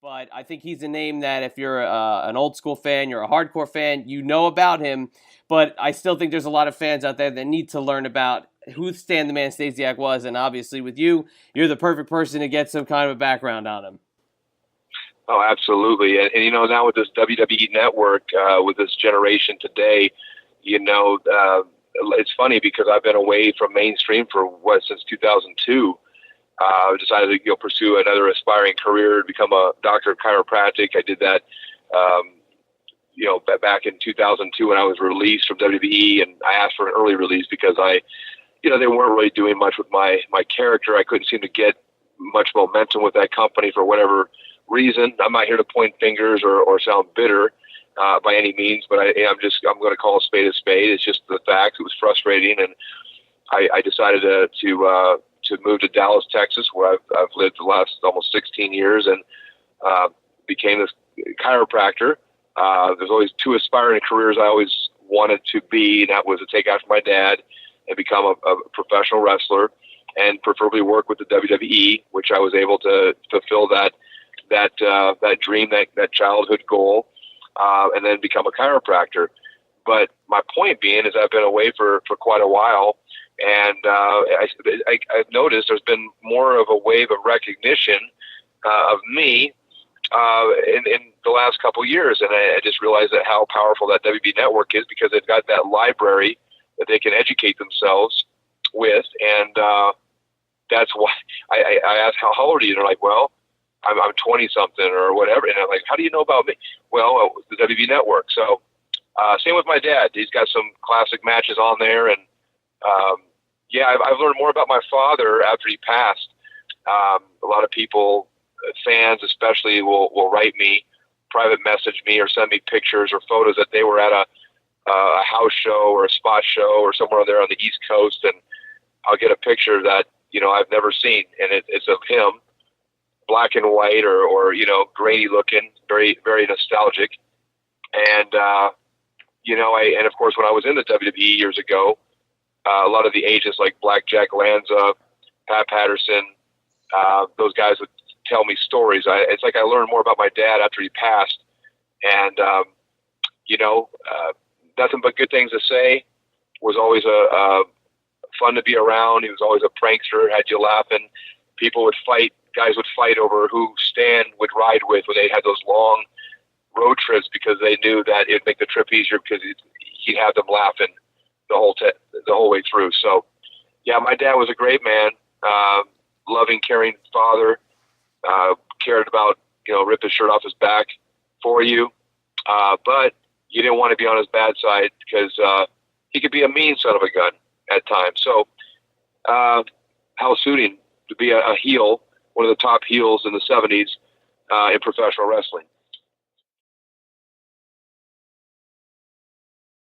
but I think he's a name that if you're an old school fan, you're a hardcore fan, you know about him. But I still think there's a lot of fans out there that need to learn about who Stan the Man Stasiak was, and obviously with you, you're the perfect person to get some kind of a background on him. Oh, absolutely. And you know, now with this WWE network, with this generation today, you know, it's funny because I've been away from mainstream for since 2002. I decided to pursue another aspiring career, become a doctor of chiropractic. I did that, back in 2002 when I was released from WWE, and I asked for an early release because they weren't really doing much with my character. I couldn't seem to get much momentum with that company for whatever reason. I'm not here to point fingers or sound bitter by any means, but I'm going to call a spade a spade. It's just the facts. It was frustrating, and I decided to move to Dallas, Texas, where I've lived the last almost 16 years, and became this chiropractor. There's always two aspiring careers I always wanted to be, and that was to take after my dad and become a professional wrestler, and preferably work with the WWE, which I was able to fulfill that dream, that childhood goal, and then become a chiropractor. But my point being is I've been away for quite a while, and I've noticed there's been more of a wave of recognition of me in the last couple of years, and I just realized that how powerful that WB network is, because they've got that library that they can educate themselves with, and that's why I asked, how old are you? And they're like, well, I'm 20 something or whatever, and I'm like, how do you know about me? Well, the WB network. So same with my dad. He's got some classic matches on there, and I've learned more about my father after he passed. A lot of people, fans especially, will write me, private message me, or send me pictures or photos that they were at a house show or a spot show or somewhere there on the East Coast, and I'll get a picture that I've never seen, and it's of him, black and white or grainy looking, very very nostalgic, and and of course when I was in the WWE years ago. A lot of the agents like Black Jack Lanza, Pat Patterson, those guys would tell me stories. It's like I learned more about my dad after he passed, and nothing but good things to say. Was always a fun to be around. He was always a prankster, had you laughing. People would fight. Guys would fight over who Stan would ride with when they had those long road trips, because they knew that it'd make the trip easier because he'd have them laughing the whole way through. So, yeah, my dad was a great man, loving, caring father, cared about, rip his shirt off his back for you. But you didn't want to be on his bad side because he could be a mean son of a gun at times. So, how suiting to be a heel, one of the top heels in the 70s in professional wrestling.